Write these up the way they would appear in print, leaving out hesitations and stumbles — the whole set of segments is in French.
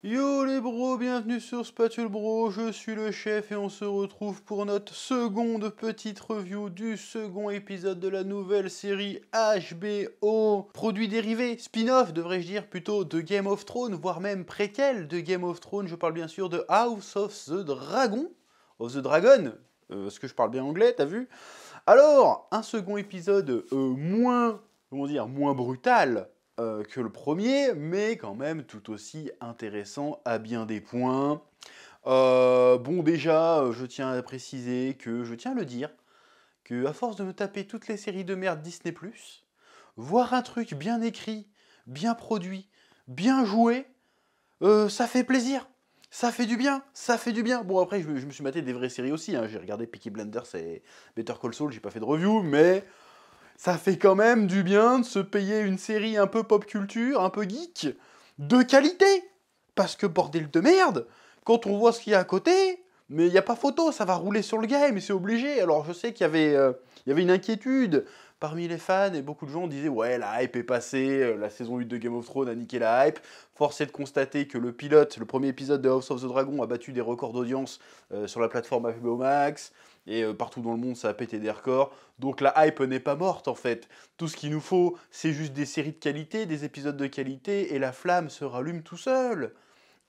Yo les bros, bienvenue sur Spatule Bro, je suis le chef et on se retrouve pour notre seconde petite review du second épisode de la nouvelle série HBO. Produit dérivé, spin-off devrais-je dire plutôt, de Game of Thrones, voire même préquel de Game of Thrones. Je parle bien sûr de House of the Dragon, parce que je parle bien anglais, t'as vu? Alors, un second épisode moins, comment dire, moins brutal que le premier, mais quand même tout aussi intéressant à bien des points. Bon déjà, je tiens à préciser que, je tiens à le dire, que à force de me taper toutes les séries de merde Disney+, voir un truc bien écrit, bien produit, bien joué, ça fait plaisir. Ça fait du bien, ça fait du bien. Bon après, je me suis maté des vraies séries aussi, hein. J'ai regardé Peaky Blinders et Better Call Saul, j'ai pas fait de review, mais ça fait quand même du bien de se payer une série un peu pop culture, un peu geek, de qualité. Parce que bordel de merde, quand on voit ce qu'il y a à côté, mais il n'y a pas photo, ça va rouler sur le game, c'est obligé. Alors je sais qu'il y avait une inquiétude parmi les fans et beaucoup de gens disaient ouais la hype est passée, la saison 8 de Game of Thrones a niqué la hype. Force est de constater que le pilote, le premier épisode de House of the Dragon a battu des records d'audience sur la plateforme HBO Max. Et partout dans le monde, ça a pété des records. Donc la hype n'est pas morte en fait. Tout ce qu'il nous faut, c'est juste des séries de qualité, des épisodes de qualité, et la flamme se rallume tout seul.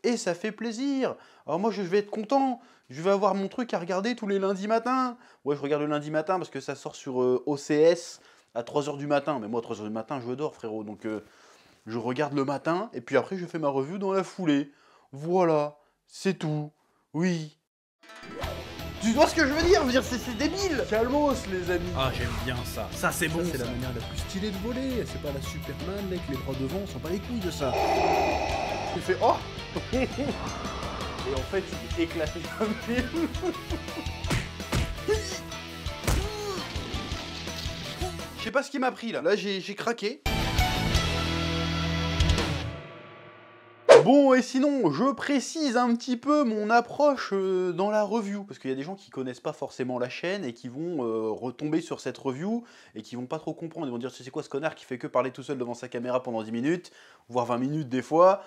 Et ça fait plaisir. Alors moi, je vais être content. Je vais avoir mon truc à regarder tous les lundis matins. Ouais, je regarde le lundi matin parce que ça sort sur OCS à 3h du matin. Mais moi, à 3h du matin, je dors, frérot. Donc je regarde le matin, et puis après, je fais ma revue dans la foulée. Voilà, c'est tout. Oui. Tu vois ce que je veux dire? Je veux dire, c'est débile. Calmos, les amis. Ah, j'aime bien ça. Ça, c'est bon. C'est la manière la plus stylée de voler. C'est pas la Superman, mec, les bras devant, on s'en bat les couilles de ça. Tu fais oh. Et en fait, il est éclaté comme film. Je sais pas ce qui m'a pris là. Là, j'ai craqué. Bon, et sinon, je précise un petit peu mon approche dans la review, parce qu'il y a des gens qui connaissent pas forcément la chaîne et qui vont retomber sur cette review et qui vont pas trop comprendre. Ils vont dire c'est quoi ce connard qui fait que parler tout seul devant sa caméra pendant 10 minutes, voire 20 minutes des fois.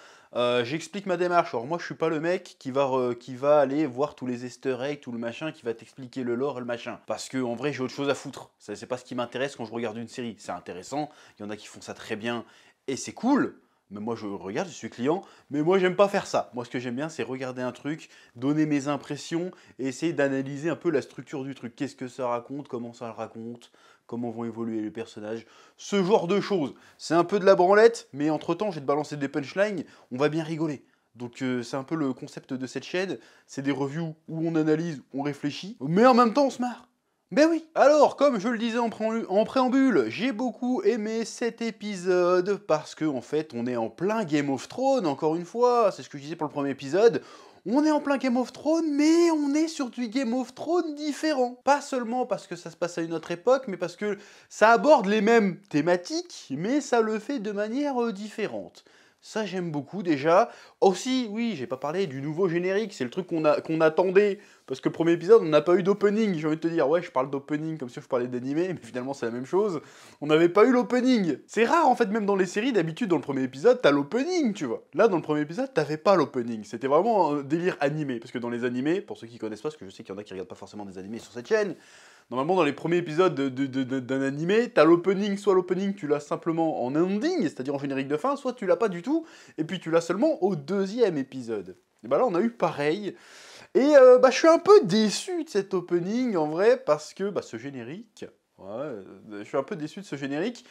J'explique ma démarche. Alors moi, je suis pas le mec qui va aller voir tous les easter eggs, tout le machin, qui va t'expliquer le lore et le machin. Parce que en vrai, j'ai autre chose à foutre. C'est pas ce qui m'intéresse quand je regarde une série. C'est intéressant, il y en a qui font ça très bien et c'est cool. Mais moi je regarde, je suis client, mais moi j'aime pas faire ça. Moi ce que j'aime bien c'est regarder un truc, donner mes impressions et essayer d'analyser un peu la structure du truc. Qu'est-ce que ça raconte, comment ça le raconte, comment vont évoluer les personnages, ce genre de choses. C'est un peu de la branlette, mais entre temps je vais te balancer des punchlines, on va bien rigoler. Donc c'est un peu le concept de cette chaîne, c'est des reviews où on analyse, on réfléchit, mais en même temps on se marre. Ben oui. Alors, comme je le disais en préambule, j'ai beaucoup aimé cet épisode parce que en fait, on est en plein Game of Thrones, encore une fois, c'est ce que je disais pour le premier épisode. On est en plein Game of Thrones, mais on est sur du Game of Thrones différent. Pas seulement parce que ça se passe à une autre époque, mais parce que ça aborde les mêmes thématiques, mais ça le fait de manière différente. Ça, j'aime beaucoup déjà. Aussi, oui, j'ai pas parlé du nouveau générique, c'est le truc qu'on attendait. Parce que le premier épisode, on n'a pas eu d'opening. J'ai envie de te dire, ouais, je parle d'opening comme si je parlais d'animé, mais finalement, c'est la même chose. On n'avait pas eu l'opening. C'est rare, en fait, même dans les séries, d'habitude, dans le premier épisode, t'as l'opening, tu vois. Là, dans le premier épisode, t'avais pas l'opening. C'était vraiment un délire animé. Parce que dans les animés, pour ceux qui connaissent pas, parce que je sais qu'il y en a qui regardent pas forcément des animés sur cette chaîne, normalement, dans les premiers épisodes d'un animé, t'as l'opening, soit l'opening, tu l'as simplement en ending, c'est-à-dire en générique de fin, soit tu l'as pas du tout, et puis tu l'as seulement au deuxième épisode. Et bah là, on a eu pareil. Et je suis un peu déçu de cet opening, en vrai, parce que ce générique, ouais, je suis un peu déçu de ce générique,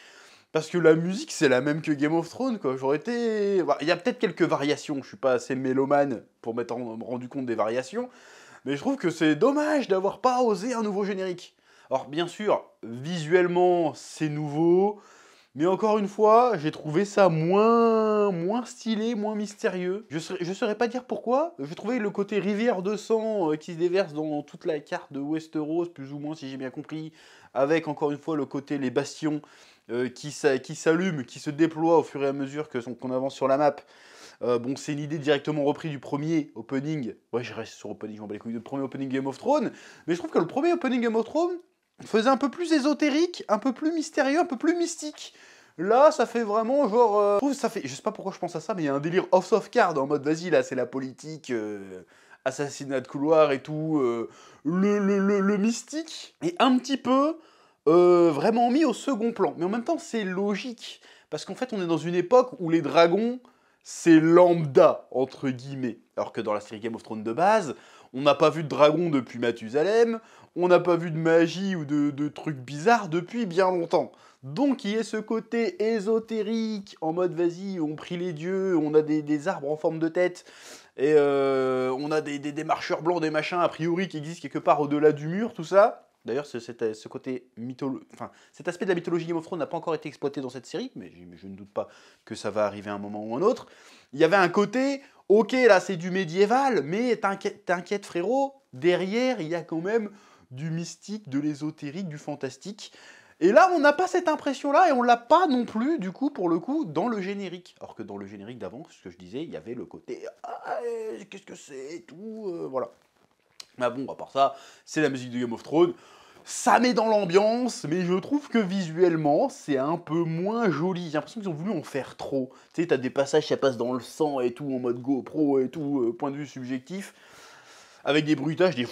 parce que la musique, c'est la même que Game of Thrones, quoi. J'aurais été... Il y a peut-être quelques variations, je suis pas assez mélomane pour m'être rendu compte des variations, mais je trouve que c'est dommage d'avoir pas osé un nouveau générique. Alors bien sûr, visuellement c'est nouveau, mais encore une fois, j'ai trouvé ça moins stylé, moins mystérieux. Je saurais pas dire pourquoi, je trouvais le côté rivière de sang qui se déverse dans toute la carte de Westeros, plus ou moins si j'ai bien compris, avec encore une fois le côté les bastions qui s'allument, qui se déploient au fur et à mesure qu'on avance sur la map. Bon, c'est une idée directement reprise du premier opening. Ouais, je reste sur opening, je m'en bats les couilles. Le premier opening Game of Thrones. Mais je trouve que le premier opening Game of Thrones faisait un peu plus ésotérique, un peu plus mystérieux, un peu plus mystique. Là, ça fait vraiment genre... je trouve ça fait... Je sais pas pourquoi je pense à ça, mais il y a un délire off of card en mode, vas-y, là, c'est la politique, assassinat de couloir et tout, le mystique est un petit peu vraiment mis au second plan. Mais en même temps, c'est logique, parce qu'en fait, on est dans une époque où les dragons, c'est lambda, entre guillemets. Alors que dans la série Game of Thrones de base, on n'a pas vu de dragon depuis Mathusalem, on n'a pas vu de magie ou de trucs bizarres depuis bien longtemps. Donc il y a ce côté ésotérique, en mode vas-y, on prie les dieux, on a des arbres en forme de tête, et on a des marcheurs blancs, des machins a priori qui existent quelque part au-delà du mur, tout ça. D'ailleurs, ce côté enfin, cet aspect de la mythologie Game of Thrones n'a pas encore été exploité dans cette série, mais je ne doute pas que ça va arriver à un moment ou un autre. Il y avait un côté, ok, là c'est du médiéval, mais t'inquiète frérot, derrière il y a quand même du mystique, de l'ésotérique, du fantastique. Et là, on n'a pas cette impression-là, et on l'a pas non plus, du coup, pour le coup, dans le générique. Alors que dans le générique d'avant, ce que je disais, il y avait le côté « Ah, qu'est-ce que c'est ?» et tout, voilà. Mais bon, à part ça, c'est la musique de Game of Thrones. Ça met dans l'ambiance, mais je trouve que visuellement, c'est un peu moins joli. J'ai l'impression qu'ils ont voulu en faire trop. Tu sais, t'as des passages, ça passe dans le sang et tout, en mode GoPro et tout, point de vue subjectif, avec des bruitages, des...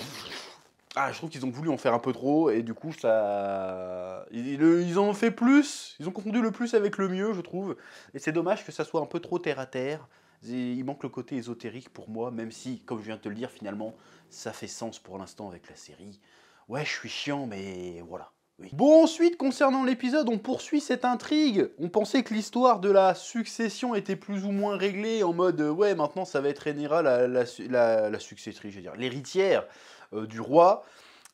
Ah, je trouve qu'ils ont voulu en faire un peu trop, et du coup, ça... Ils en ont fait plus, ils ont confondu le plus avec le mieux, je trouve. Et c'est dommage que ça soit un peu trop terre-à-terre. Il manque le côté ésotérique pour moi, même si, comme je viens de te le dire, finalement, ça fait sens pour l'instant avec la série. Ouais, je suis chiant, mais voilà. Oui. Bon, ensuite, concernant l'épisode, on poursuit cette intrigue. On pensait que l'histoire de la succession était plus ou moins réglée, en mode, ouais, maintenant, ça va être Rhaenyra, la successrice, je veux dire, l'héritière du roi.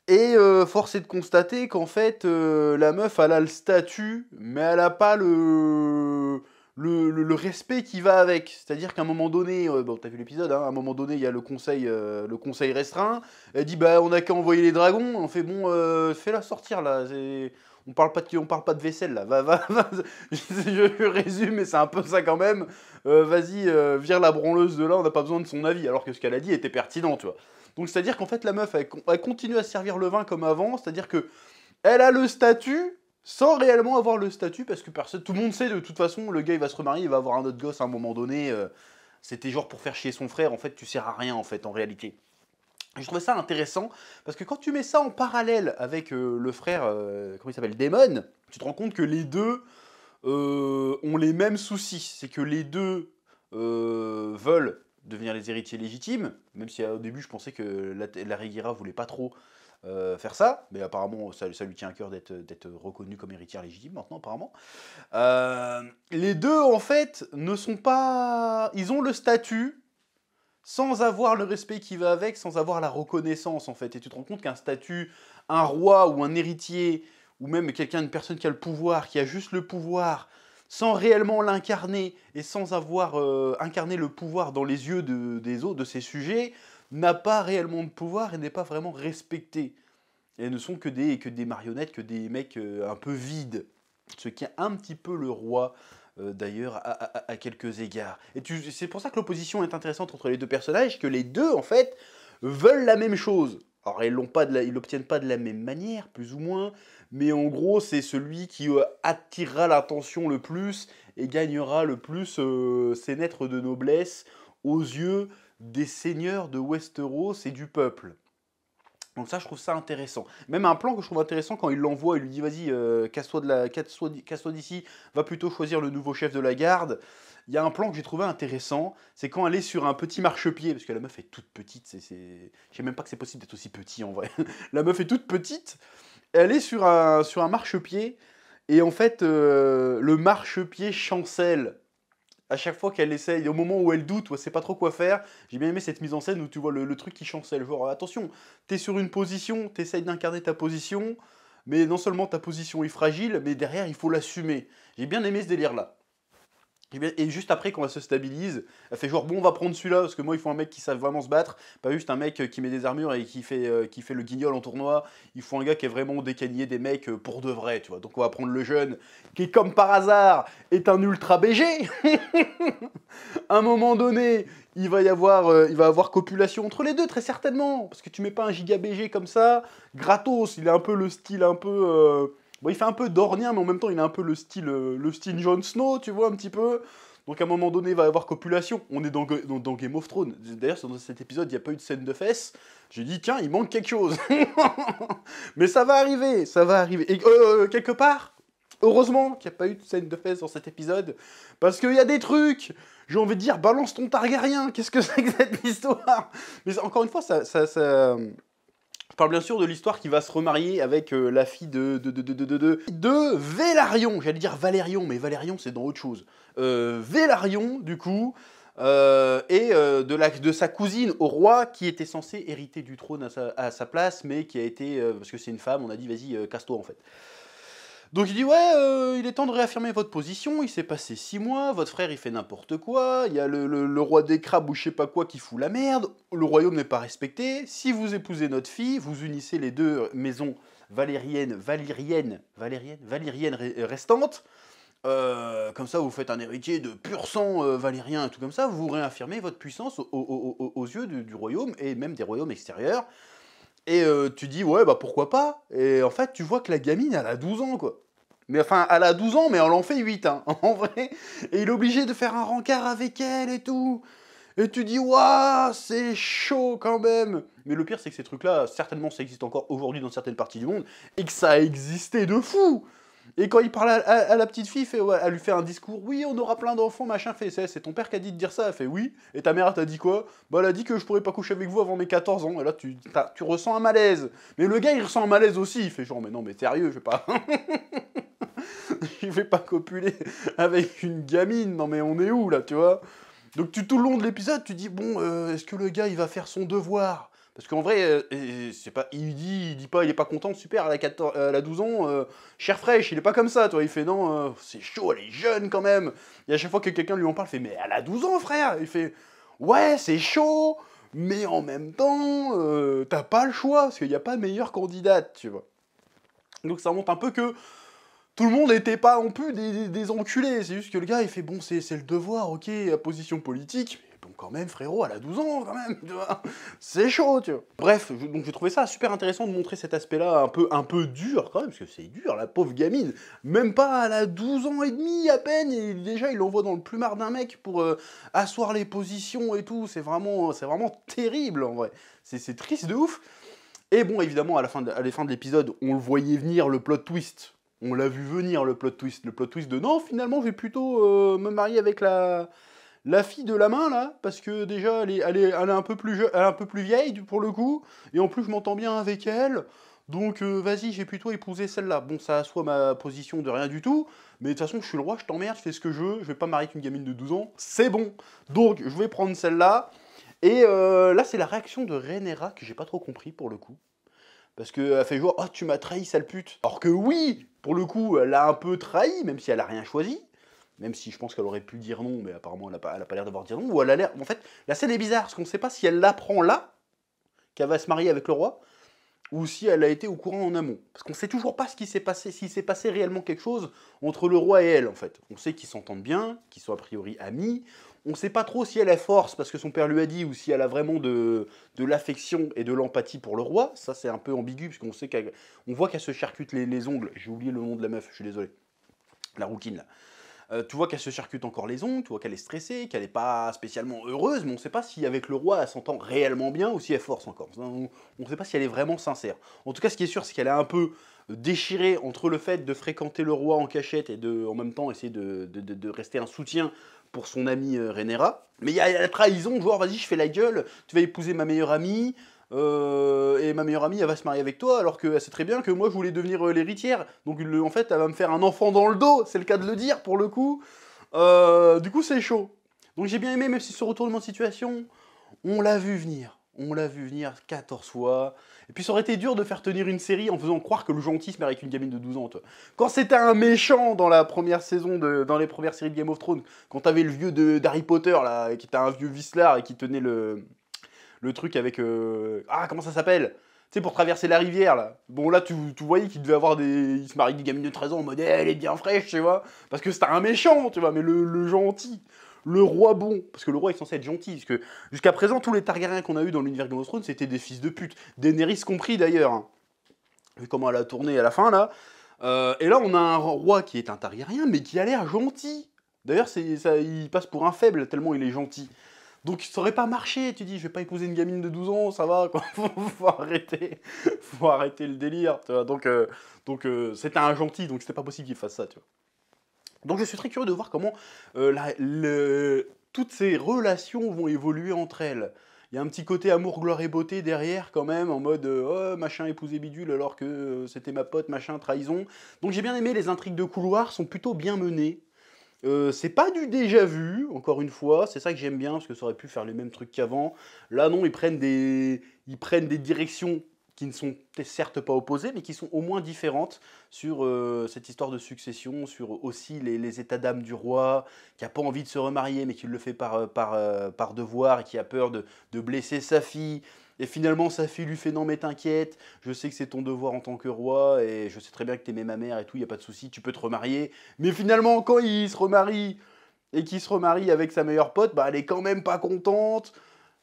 Et force est de constater qu'en fait, la meuf, elle a le statut, mais elle n'a pas le respect qui va avec. C'est-à-dire qu'à un moment donné, bon, t'as vu l'épisode, hein, à un moment donné, il y a le conseil restreint. Elle dit, bah, on n'a qu'à envoyer les dragons. On fait, bon, fais-la sortir, là. On parle pas de vaisselle, là. Va. Je résume, mais c'est un peu ça quand même. Vas-y, vire la branleuse de là, on n'a pas besoin de son avis. Alors que ce qu'elle a dit était pertinent, tu vois. Donc c'est-à-dire qu'en fait la meuf elle continue à servir le vin comme avant, c'est-à-dire que elle a le statut sans réellement avoir le statut parce que tout le monde sait de toute façon le gars il va se remarier, il va avoir un autre gosse à un moment donné, c'était genre pour faire chier son frère, en fait tu sers à rien en fait en réalité. Et je trouvais ça intéressant parce que quand tu mets ça en parallèle avec le frère, comment il s'appelle, Daemon, tu te rends compte que les deux ont les mêmes soucis, c'est que les deux veulent devenir les héritiers légitimes, même si au début je pensais que la Rhaenyra voulait pas trop faire ça, mais apparemment ça lui tient à cœur d'être reconnu comme héritière légitime maintenant apparemment. Les deux en fait ne sont pas... Ils ont le statut sans avoir le respect qui va avec, sans avoir la reconnaissance en fait. Et tu te rends compte qu'un statut, un roi ou un héritier, ou même une personne qui a le pouvoir, qui a juste le pouvoir, sans réellement l'incarner et sans avoir incarné le pouvoir dans les yeux des autres, de ses sujets, n'a pas réellement de pouvoir et n'est pas vraiment respecté. Et ne sont que des marionnettes, que des mecs un peu vides. Ce qui est un petit peu le roi, d'ailleurs, à quelques égards. Et c'est pour ça que l'opposition est intéressante entre les deux personnages, que les deux, en fait, veulent la même chose. Alors, ils l'obtiennent pas de la même manière, plus ou moins, mais en gros, c'est celui qui attirera l'attention le plus et gagnera le plus ses lettres de noblesse aux yeux des seigneurs de Westeros et du peuple. Donc ça, je trouve ça intéressant. Même un plan que je trouve intéressant quand il l'envoie, il lui dit « Vas-y, casse-toi d'ici, va plutôt choisir le nouveau chef de la garde. » Il y a un plan que j'ai trouvé intéressant, c'est quand elle est sur un petit marchepied, parce que la meuf est toute petite, je sais même pas que c'est possible d'être aussi petit en vrai. La meuf est toute petite, elle est sur un marchepied, et en fait, le marchepied chancelle. À chaque fois qu'elle essaye, au moment où elle doute, où elle sait pas trop quoi faire, j'ai bien aimé cette mise en scène où tu vois le truc qui chancelle. Genre, attention, t'es sur une position, t'essayes d'incarner ta position, mais non seulement ta position est fragile, mais derrière, il faut l'assumer. J'ai bien aimé ce délire-là. Et juste après, quand elle se stabilise, elle fait genre, bon, on va prendre celui-là, parce que moi, il faut un mec qui sache vraiment se battre, pas juste un mec qui met des armures et qui fait le guignol en tournoi. Il faut un gars qui est vraiment décagné des mecs pour de vrai, tu vois. Donc on va prendre le jeune, qui, comme par hasard, est un ultra BG. À un moment donné, il va avoir copulation entre les deux, très certainement, parce que tu mets pas un giga BG comme ça, gratos. Il a un peu le style un peu... Bon, il fait un peu dornien, mais en même temps, il a un peu le style Jon Snow, tu vois, un petit peu. Donc à un moment donné, il va y avoir copulation. On est dans Game of Thrones. D'ailleurs, dans cet épisode, il n'y a pas eu de scène de fesses. J'ai dit, tiens, il manque quelque chose. Mais ça va arriver, ça va arriver. Et quelque part, heureusement qu'il n'y a pas eu de scène de fesses dans cet épisode. Parce qu'il y a des trucs. J'ai envie de dire, balance ton Targaryen. Qu'est-ce que c'est que cette histoire? Mais encore une fois, je parle bien sûr de l'histoire qui va se remarier avec la fille de Velaryon. J'allais dire Valérion, mais Valérion, c'est dans autre chose. Velaryon, du coup, et de sa cousine au roi qui était censée hériter du trône à sa place, mais qui a été, parce que c'est une femme, on a dit vas-y, casse-toi en fait. Donc il dit ouais, il est temps de réaffirmer votre position, il s'est passé 6 mois, votre frère il fait n'importe quoi, il y a le roi des crabes ou je sais pas quoi qui fout la merde, le royaume n'est pas respecté, si vous épousez notre fille, vous unissez les deux maisons valériennes restantes, comme ça vous faites un héritier de pur sang valérien et tout comme ça, vous réaffirmez votre puissance aux yeux du royaume et même des royaumes extérieurs. Et tu dis ouais bah pourquoi pas, et en fait tu vois que la gamine elle a 12 ans quoi. Mais enfin, elle a 12 ans, mais elle en fait 8, hein, en vrai. Et il est obligé de faire un rencard avec elle et tout. Et tu dis, waouh, c'est chaud quand même. Mais le pire, c'est que ces trucs-là, certainement, ça existe encore aujourd'hui dans certaines parties du monde, et que ça a existé de fou. Et quand il parle à la petite fille, elle lui fait un discours, oui, on aura plein d'enfants, machin, c'est ton père qui a dit de dire ça, elle fait oui. Et ta mère, t'a dit quoi? Bah, elle a dit que je pourrais pas coucher avec vous avant mes 14 ans. Et là, tu ressens un malaise. Mais le gars, il ressent un malaise aussi. Il fait genre, mais non, mais sérieux, je vais pas... je vais pas copuler avec une gamine, non mais on est où là, tu vois? Donc tout le long de l'épisode, tu dis, bon, est-ce que le gars, il va faire son devoir? Parce qu'en vrai, c'est pas, il dit pas, il est pas content, super, elle a 12 ans, chair fraîche, il est pas comme ça, toi, il fait, non, c'est chaud, elle est jeune quand même. Et à chaque fois que quelqu'un lui en parle, il fait, mais elle a 12 ans, frère. Il fait, ouais, c'est chaud, mais en même temps, t'as pas le choix, parce qu'il n'y a pas meilleure candidate, tu vois. Donc ça montre un peu que tout le monde n'était pas non plus des enculés, c'est juste que le gars il fait bon c'est le devoir, ok, la position politique, mais bon quand même frérot, elle a 12 ans quand même, tu vois, c'est chaud, tu vois. Bref, donc j'ai trouvé ça super intéressant de montrer cet aspect-là un peu dur quand même, parce que c'est dur, la pauvre gamine, même pas, elle a 12 ans et demi à peine, et déjà il l'envoie dans le plumard d'un mec pour asseoir les positions et tout, c'est vraiment terrible en vrai, c'est triste de ouf. Et bon évidemment à la fin de l'épisode, on le voyait venir le plot twist. On l'a vu venir, le plot twist. Le plot twist de non, finalement, je vais plutôt me marier avec la fille de la main, là, parce que déjà, elle est un peu plus vieille, pour le coup, et en plus, je m'entends bien avec elle, donc vas-y, j'ai plutôt épousé celle-là. Bon, ça assoit ma position de rien du tout, mais de toute façon, je suis le roi, je t'emmerde, je fais ce que je veux, je vais pas me marier avec une gamine de 12 ans, c'est bon. Donc, je vais prendre celle-là, et là, c'est la réaction de Rhaenyra que j'ai pas trop compris, pour le coup. Parce qu'elle fait genre, oh, tu m'as trahi, sale pute. Alors que oui, pour le coup, elle a un peu trahi, même si elle a rien choisi. Même si je pense qu'elle aurait pu dire non, mais apparemment elle a pas l'air d'avoir dit non. Ou elle a l'air. En fait, la scène est bizarre, parce qu'on ne sait pas si elle l'apprend là, qu'elle va se marier avec le roi, ou si elle a été au courant en amont. Parce qu'on ne sait toujours pas ce qui s'est passé, s'il s'est passé réellement quelque chose entre le roi et elle, en fait. On sait qu'ils s'entendent bien, qu'ils sont a priori amis. On ne sait pas trop si elle est force parce que son père lui a dit, ou si elle a vraiment de l'affection et de l'empathie pour le roi. Ça, c'est un peu ambigu, parce qu'on sait on voit qu'elle se charcute les ongles. J'ai oublié le nom de la meuf, je suis désolé. La rouquine, là. Tu vois qu'elle se charcute encore les ongles, tu vois qu'elle est stressée, qu'elle n'est pas spécialement heureuse, mais on ne sait pas si avec le roi elle s'entend réellement bien ou si elle force encore. On ne sait pas si elle est vraiment sincère. En tout cas, ce qui est sûr, c'est qu'elle est un peu déchirée entre le fait de fréquenter le roi en cachette et de, en même temps, essayer de rester un soutien pour son amie Rhaenyra. Mais il y a la trahison, genre vas-y, je fais la gueule, tu vas épouser ma meilleure amie, et ma meilleure amie elle va se marier avec toi alors qu'elle sait très bien que moi je voulais devenir l'héritière, donc en fait elle va me faire un enfant dans le dos, c'est le cas de le dire pour le coup. Du coup c'est chaud. Donc j'ai bien aimé, même si ce retournement de situation, on l'a vu venir 14 fois, et puis ça aurait été dur de faire tenir une série en faisant croire que le gentil se marie avec une gamine de 12 ans. Toi. Quand c'était un méchant dans la première saison, dans les premières séries de Game of Thrones, quand t'avais le vieux d'Harry Potter là, qui était un vieux vicelard et qui tenait le truc avec... Ah, comment ça s'appelle? Tu sais, pour traverser la rivière, là. Bon, là, tu voyais qu'il devait avoir des... Il se marie avec des gamines de 13 ans en mode, elle est bien fraîche, tu vois. Parce que c'était un méchant, tu vois, mais le gentil, le roi bon. Parce que le roi est censé être gentil. Parce que jusqu'à présent, tous les Targaryens qu'on a eu dans l'univers Game of Thrones, c'était des fils de pute. Daenerys compris, d'ailleurs. Hein. Vu comment elle a tourné à la fin, là. Et là, on a un roi qui est un Targaryen, mais qui a l'air gentil. D'ailleurs, il passe pour un faible, tellement il est gentil. Donc ça aurait pas marché, tu dis, je vais pas épouser une gamine de 12 ans, ça va, quoi. Faut arrêter. Faut arrêter le délire, tu vois. Donc c'était un gentil, donc c'était pas possible qu'il fasse ça, tu vois. Donc je suis très curieux de voir comment toutes ces relations vont évoluer entre elles. Il y a un petit côté amour, gloire et beauté derrière quand même, en mode oh, machin épousé bidule alors que c'était ma pote, machin, trahison. Donc j'ai bien aimé, les intrigues de couloir sont plutôt bien menées. C'est pas du déjà vu, encore une fois, c'est ça que j'aime bien, parce que ça aurait pu faire les mêmes trucs qu'avant. Là non, ils prennent des directions qui ne sont certes pas opposées, mais qui sont au moins différentes sur cette histoire de succession, sur aussi les états d'âme du roi, qui a pas envie de se remarier, mais qui le fait par devoir, et qui a peur de blesser sa fille. Et finalement, sa fille lui fait non, mais t'inquiète, je sais que c'est ton devoir en tant que roi, et je sais très bien que t'aimais ma mère et tout, y a pas de souci, tu peux te remarier. Mais finalement, quand il se remarie, et qu'il se remarie avec sa meilleure pote, bah elle est quand même pas contente.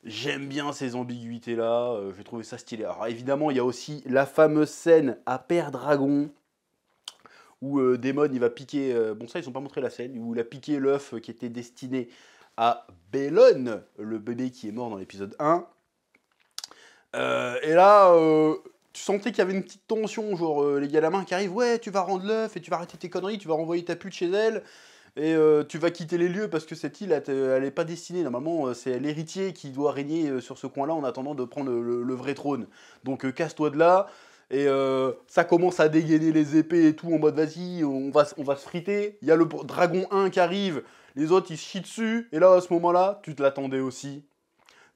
J'aime bien ces ambiguïtés-là, j'ai trouvé ça stylé. Alors évidemment, il y a aussi la fameuse scène à Père Dragon, où Daemon, il va piquer... bon ça, ils n'ont pas montré la scène, où il a piqué l'œuf qui était destiné à Bellone, le bébé qui est mort dans l'épisode 1. Et là, tu sentais qu'il y avait une petite tension, genre les gars à la main qui arrivent, ouais, tu vas rendre l'œuf et tu vas arrêter tes conneries, tu vas renvoyer ta pute chez elle. Et tu vas quitter les lieux parce que cette île, elle n'est pas destinée. Normalement, c'est l'héritier qui doit régner sur ce coin-là en attendant de prendre le vrai trône. Donc casse-toi de là. Et ça commence à dégainer les épées et tout en mode vas-y, on va se friter. Il y a le dragon 1 qui arrive, les autres ils se chient dessus. Et là, à ce moment-là, tu te l'attendais aussi.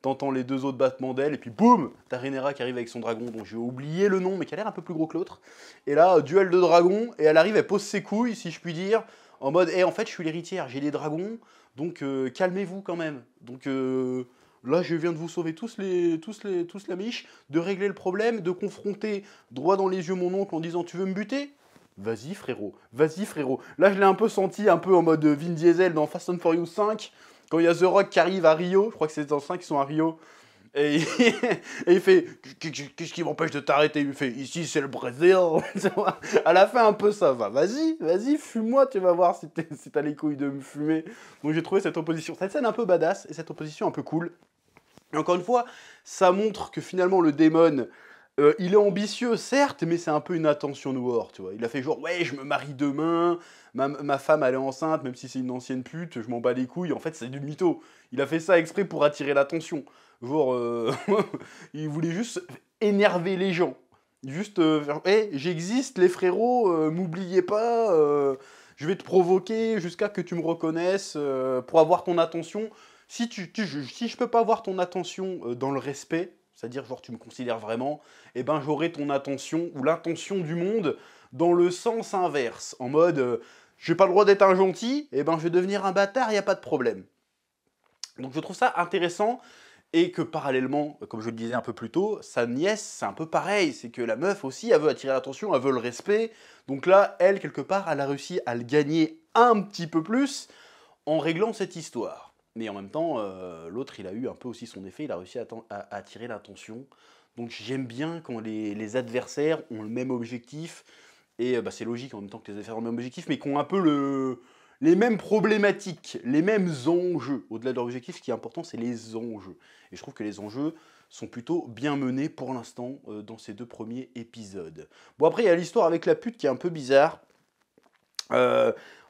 T'entends les deux autres battements d'ailes, et puis boum, t'as Rhaenyra qui arrive avec son dragon, dont j'ai oublié le nom, mais qui a l'air un peu plus gros que l'autre. Et là, duel de dragon, et elle arrive, elle pose ses couilles, si je puis dire, en mode, en fait, je suis l'héritière, j'ai des dragons, donc calmez-vous quand même. Donc là, je viens de vous sauver tous la miche, de régler le problème, de confronter droit dans les yeux mon oncle en disant, tu veux me buter ? Vas-y frérot, vas-y frérot. Là, je l'ai un peu senti, un peu en mode Vin Diesel dans Fast and Furious 5, quand il y a The Rock qui arrive à Rio, je crois que c'est dans 5 qui sont à Rio, et il fait qu'est-ce qui m'empêche de t'arrêter? Il fait ici c'est le Brésil. Elle a fait un peu ça. Vas-y, fume-moi, tu vas voir si t'as les couilles de me fumer. Donc j'ai trouvé cette opposition, cette scène un peu badass et cette opposition un peu cool. Et encore une fois, ça montre que finalement le démon, il est ambitieux, certes, mais c'est un peu une attention noire, tu vois. Il a fait genre, ouais, je me marie demain, ma femme, elle est enceinte, même si c'est une ancienne pute, je m'en bats les couilles. En fait, c'est du mytho. Il a fait ça exprès pour attirer l'attention. Genre, il voulait juste énerver les gens. Juste, hey, j'existe, les frérots, m'oubliez pas, je vais te provoquer jusqu'à que tu me reconnaisses pour avoir ton attention. Si je peux pas avoir ton attention dans le respect, c'est-à-dire genre tu me considères vraiment, eh ben j'aurai ton attention ou l'intention du monde dans le sens inverse, en mode j'ai pas le droit d'être un gentil, eh ben je vais devenir un bâtard, y a pas de problème. Donc je trouve ça intéressant et que parallèlement, comme je le disais un peu plus tôt, sa nièce c'est un peu pareil, c'est que la meuf aussi elle veut attirer l'attention, elle veut le respect, donc là elle quelque part elle a réussi à le gagner un petit peu plus en réglant cette histoire. Mais en même temps, l'autre, il a eu un peu aussi son effet, il a réussi à attirer l'attention. Donc j'aime bien quand les adversaires ont le même objectif, et bah, c'est logique en même temps que les adversaires ont le même objectif, mais qui ont un peu les mêmes problématiques, les mêmes enjeux. Au-delà de leur objectif, ce qui est important, c'est les enjeux. Et je trouve que les enjeux sont plutôt bien menés pour l'instant dans ces 2 premiers épisodes. Bon, après, il y a l'histoire avec la pute qui est un peu bizarre.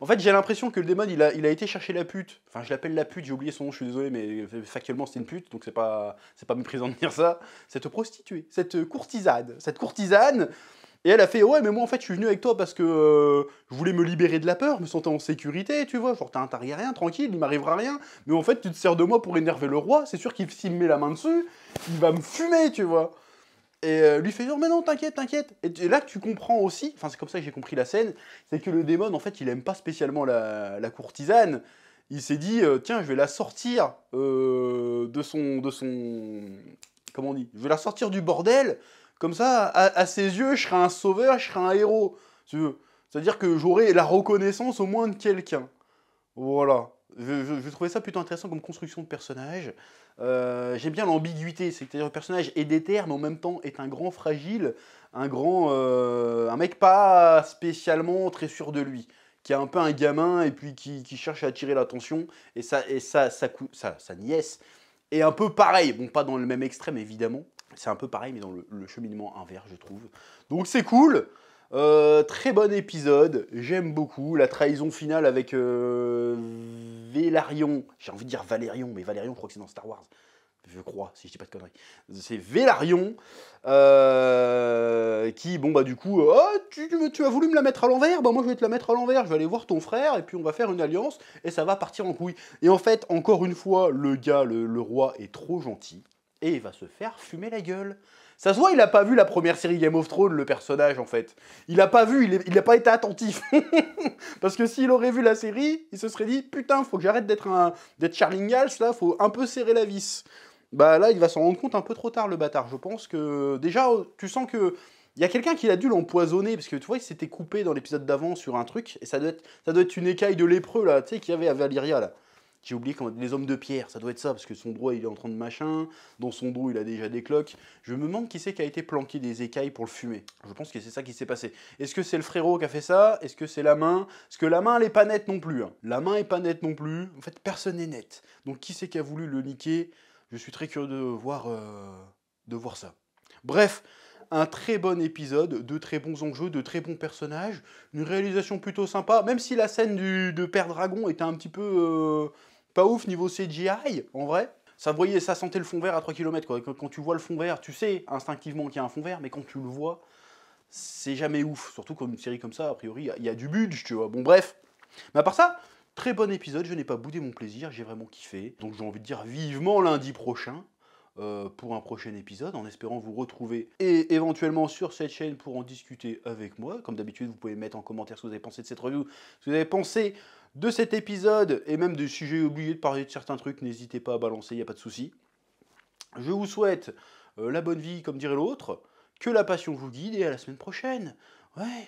En fait, j'ai l'impression que le démon, il a été chercher la pute. Enfin, je l'appelle la pute, j'ai oublié son nom, je suis désolé, mais factuellement, c'est une pute, donc c'est pas méprisant de dire ça. Cette prostituée, cette courtisane, et elle a fait, ouais, mais moi, en fait, je suis venu avec toi parce que je voulais me libérer de la peur, me sentais en sécurité, tu vois, genre, t'es un Targaryen, tranquille, il m'arrivera rien, mais en fait, tu te sers de moi pour énerver le roi, c'est sûr qu'il s'il me met la main dessus, il va me fumer, tu vois. Et lui fait dire, mais non, t'inquiète. Et là que tu comprends aussi, enfin c'est comme ça que j'ai compris la scène, c'est que le démon, en fait, il aime pas spécialement la courtisane. Il s'est dit, tiens, je vais la sortir de son... Comment on dit? Je vais la sortir du bordel, comme ça, à ses yeux, je serai un sauveur, je serai un héros, si tu veux. C'est-à-dire que j'aurai la reconnaissance au moins de quelqu'un. Voilà. Je trouvais ça plutôt intéressant comme construction de personnage. J'aime bien l'ambiguïté, c'est-à-dire le personnage est déter, mais en même temps est un grand fragile, un mec pas spécialement très sûr de lui, qui est un peu un gamin et puis qui cherche à attirer l'attention. Et sa nièce est un peu pareil, bon pas dans le même extrême évidemment, c'est un peu pareil mais dans le cheminement inverse je trouve. Donc c'est cool. Très bon épisode, j'aime beaucoup. La trahison finale avec Velaryon, j'ai envie de dire Valérion, mais Valérion je crois que c'est dans Star Wars. Je crois, si je dis pas de conneries. C'est Velaryon qui, bon bah du coup, oh, tu as voulu me la mettre à l'envers, bah moi je vais te la mettre à l'envers, je vais aller voir ton frère et puis on va faire une alliance et ça va partir en couille. Et en fait, encore une fois, le gars, le roi est trop gentil et il va se faire fumer la gueule. Ça se voit, il a pas vu la première série Game of Thrones, le personnage, en fait. Il a pas vu, il a pas été attentif. Parce que s'il aurait vu la série, il se serait dit, putain, faut que j'arrête d'être Charlie Ingalls, là, faut un peu serrer la vis. Bah là, il va s'en rendre compte un peu trop tard, le bâtard. Je pense que, déjà, tu sens que il y a quelqu'un qui a dû l'empoisonner, parce que tu vois, il s'était coupé dans l'épisode d'avant sur un truc, et ça doit être une écaille de lépreux, là, tu sais, qu'il y avait à Valyria, là. J'ai oublié comment les hommes de pierre, ça doit être ça, parce que son doigt il est en train de machin, dans son dos il a déjà des cloques. Je me demande qui c'est qui a été planqué des écailles pour le fumer. Je pense que c'est ça qui s'est passé. Est-ce que c'est le frérot qui a fait ça? Est-ce que c'est la main? Parce que la main elle est pas nette non plus. Hein. La main est pas nette non plus. En fait personne n'est net. Donc qui c'est qui a voulu le niquer? Je suis très curieux de voir ça. Bref, un très bon épisode, de très bons enjeux, de très bons personnages, une réalisation plutôt sympa, même si la scène de Père Dragon était un petit peu pas ouf niveau CGI, en vrai. Ça sentait le fond vert à 3 km, quoi. Quand tu vois le fond vert, tu sais instinctivement qu'il y a un fond vert, mais quand tu le vois, c'est jamais ouf. Surtout comme une série comme ça, a priori, il y a du budget, tu vois. Bon, bref. Mais à part ça, très bon épisode, je n'ai pas boudé mon plaisir, j'ai vraiment kiffé. Donc j'ai envie de dire vivement lundi prochain. Pour un prochain épisode, en espérant vous retrouver et éventuellement sur cette chaîne pour en discuter avec moi. Comme d'habitude, vous pouvez mettre en commentaire ce que vous avez pensé de cette review, ce que vous avez pensé de cet épisode, et même si j'ai oublié de parler de certains trucs, n'hésitez pas à balancer, il n'y a pas de souci. Je vous souhaite la bonne vie, comme dirait l'autre, que la passion vous guide, et à la semaine prochaine. Ouais.